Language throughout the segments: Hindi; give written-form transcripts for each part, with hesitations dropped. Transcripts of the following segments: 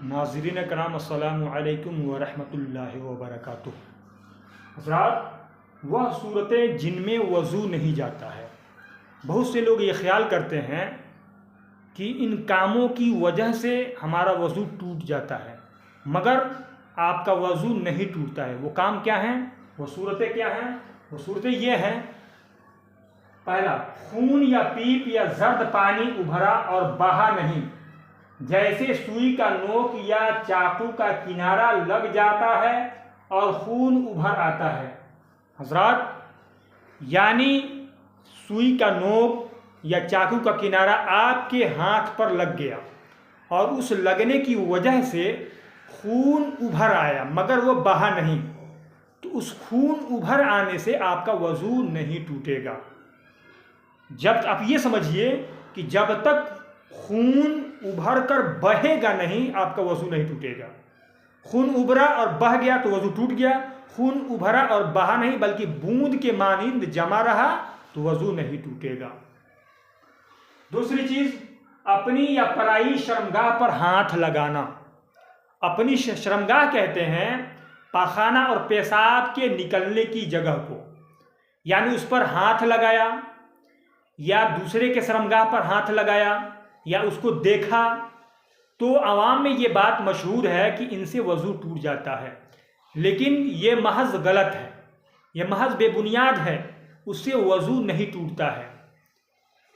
नाज़रीन कराम अस्सलामु अलैकुम व रहमतुल्लाहि व बरकातुहू। हज़रात, वह सूरतें जिनमें वज़ू नहीं जाता है। बहुत से लोग ये ख्याल करते हैं कि इन कामों की वजह से हमारा वज़ू टूट जाता है, मगर आपका वज़ू नहीं टूटता है। वो काम क्या हैं, वो सूरतें क्या हैं? वो सूरतें ये हैं, पहला, खून या पीप या जर्द पानी उभरा और बहा नहीं, जैसे सुई का नोक या चाकू का किनारा लग जाता है और खून उभर आता है। हज़रात, यानी सुई का नोक या चाकू का किनारा आपके हाथ पर लग गया और उस लगने की वजह से खून उभर आया मगर वो बहा नहीं, तो उस खून उभर आने से आपका वज़ू नहीं टूटेगा। जब आप ये समझिए कि जब तक खून उभर कर बहेगा नहीं, आपका वज़ू नहीं टूटेगा। खून उभरा और बह गया तो वज़ू टूट गया। खून उभरा और बहा नहीं बल्कि बूंद के मानिंद जमा रहा तो वज़ू नहीं टूटेगा। दूसरी चीज, अपनी या पराई शर्मगाह पर हाथ लगाना। अपनी शर्मगाह कहते हैं पाखाना और पेशाब के निकलने की जगह को, यानी उस पर हाथ लगाया या दूसरे के शर्मगाह पर हाथ लगाया या उसको देखा, तो अवाम में ये बात मशहूर है कि इनसे वज़ू टूट जाता है, लेकिन ये महज गलत है, ये महज बेबुनियाद है। उससे वज़ू नहीं टूटता है।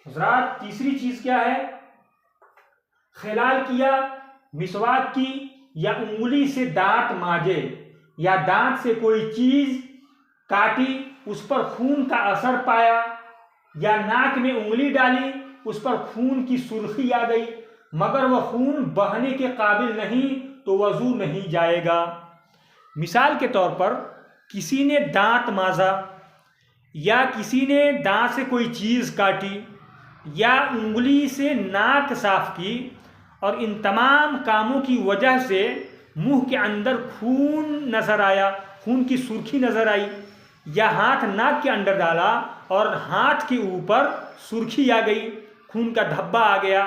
हज़रात, तीसरी चीज़ क्या है? खिलाल किया, मिसवाक की या उंगली से दांत माजे या दांत से कोई चीज़ काटी, उस पर खून का असर पाया या नाक में उंगली डाली, उस पर खून की सुर्खी आ गई मगर वह खून बहने के काबिल नहीं, तो वज़ू नहीं जाएगा। मिसाल के तौर पर किसी ने दांत माजा या किसी ने दांत से कोई चीज़ काटी या उंगली से नाक साफ की और इन तमाम कामों की वजह से मुंह के अंदर खून नज़र आया, खून की सुर्खी नज़र आई, या हाथ नाक के अंदर डाला और हाथ के ऊपर सुर्खी आ गई, खून का धब्बा आ गया,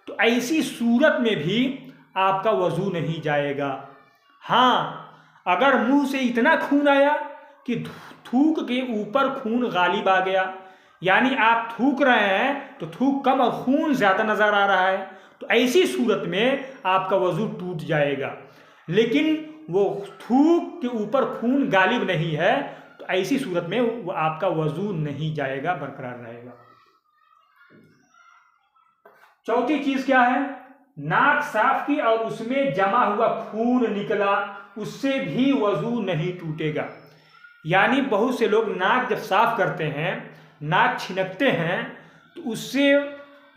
तो ऐसी सूरत में भी आपका वज़ू नहीं जाएगा। हाँ, अगर मुंह से इतना खून आया कि थूक के ऊपर खून गालिब आ गया, यानी आप थूक रहे हैं तो थूक कम और खून ज़्यादा नज़र आ रहा है, तो ऐसी सूरत में आपका वज़ू टूट जाएगा। लेकिन वो थूक के ऊपर खून गालिब नहीं है, तो ऐसी सूरत में वो आपका वज़ू नहीं जाएगा, बरकरार रहेगा। चौथी चीज़ क्या है? नाक साफ की और उसमें जमा हुआ खून निकला, उससे भी वज़ू नहीं टूटेगा। यानी बहुत से लोग नाक जब साफ करते हैं, नाक छिनकते हैं, तो उससे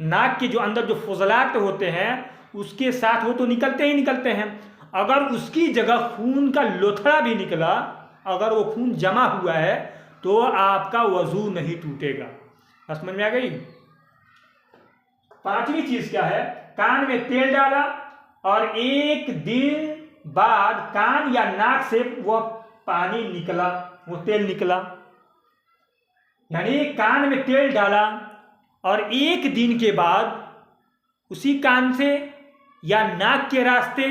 नाक के जो अंदर जो फुजलात होते हैं उसके साथ वो तो निकलते ही निकलते हैं। अगर उसकी जगह खून का लोथड़ा भी निकला, अगर वो खून जमा हुआ है, तो आपका वज़ू नहीं टूटेगा। समझ में आ गई? पांचवी चीज क्या है? कान में तेल डाला और एक दिन बाद कान या नाक से वह पानी निकला, वो तेल निकला, यानी कान में तेल डाला और एक दिन के बाद उसी कान से या नाक के रास्ते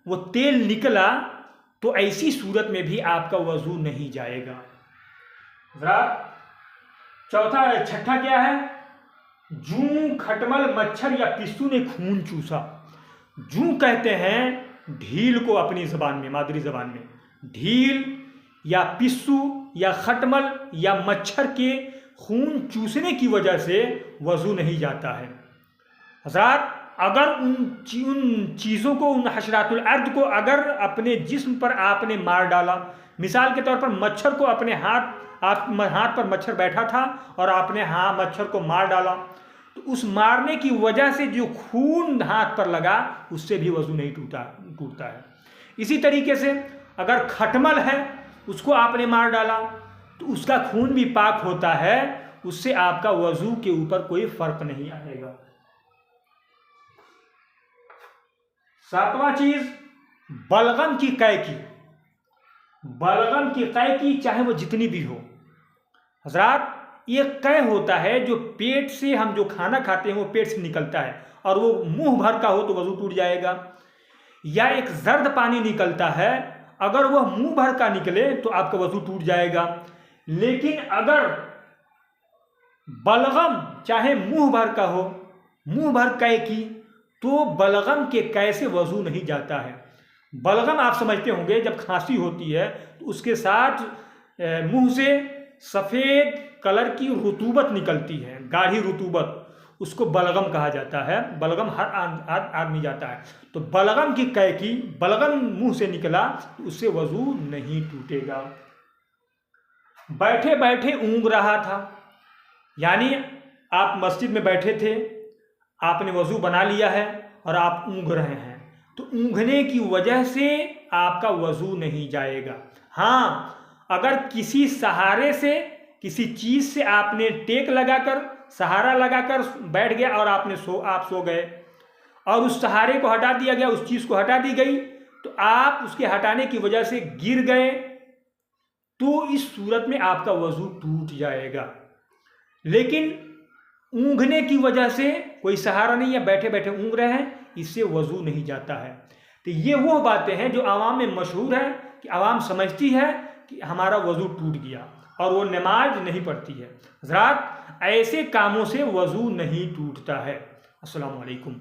वो तेल निकला, तो ऐसी सूरत में भी आपका वज़ू नहीं जाएगा। छठा क्या है? जूं, खटमल, मच्छर या पिस्सू ने खून चूसा। जूं कहते हैं ढील को, अपनी ज़बान में, मादरी ज़बान में ढील या पिस्सू या खटमल या मच्छर के खून चूसने की वजह से वज़ू नहीं जाता है। हज़रात, अगर उन चीज़ों को, उन हशरातुल अर्द को अगर अपने जिस्म पर आपने मार डाला, मिसाल के तौर पर मच्छर को अपने हाथ पर मच्छर बैठा था और आपने मच्छर को मार डाला, तो उस मारने की वजह से जो खून हाथ पर लगा उससे भी वज़ू नहीं टूटता है। इसी तरीके से अगर खटमल है, उसको आपने मार डाला तो उसका खून भी पाक होता है, उससे आपका वज़ू के ऊपर कोई फर्क नहीं आएगा। सातवां चीज, बलगम की कैकी। बलगम की कैकी चाहे वो जितनी भी हो। हज़रात, ये कै होता है जो पेट से, हम जो खाना खाते हैं वो पेट से निकलता है और वो मुंह भर का हो तो वज़ू टूट जाएगा। या एक जर्द पानी निकलता है, अगर वह मुंह भर का निकले तो आपका वजू टूट जाएगा। लेकिन अगर बलगम चाहे मुंह भर का हो, मुंह भर कै की, तो बलगम के कैसे वजू नहीं जाता है। बलगम आप समझते होंगे, जब खांसी होती है तो उसके साथ मुंह से सफ़ेद कलर की रुतूबत निकलती है, गाढ़ी रुतूबत, उसको बलगम कहा जाता है। बलगम हर आदमी जाता है। तो बलगम की कै की, बलगम मुंह से निकला तो उससे वजू नहीं टूटेगा। बैठे बैठे ऊँघ रहा था, यानी आप मस्जिद में बैठे थे, आपने वजू बना लिया है और आप ऊँघ रहे हैं, तो ऊँघने की वजह से आपका वजू नहीं जाएगा। हाँ, अगर किसी सहारे से, किसी चीज़ से आपने टेक लगाकर, सहारा लगाकर बैठ गया और आप सो गए और उस सहारे को हटा दिया गया, उस चीज़ को हटा दी गई, तो आप उसके हटाने की वजह से गिर गए, तो इस सूरत में आपका वजू टूट जाएगा। लेकिन ऊँघने की वजह से कोई सहारा नहीं है, बैठे बैठे ऊँघ रहे हैं, इससे वजू नहीं जाता है। तो ये वो बातें हैं जो आवाम में मशहूर है कि आवाम समझती है कि हमारा वजू टूट गया और वो नमाज नहीं पढ़ती है। हज़रात, ऐसे कामों से वजू नहीं टूटता है। अस्सलामु अलैकुम।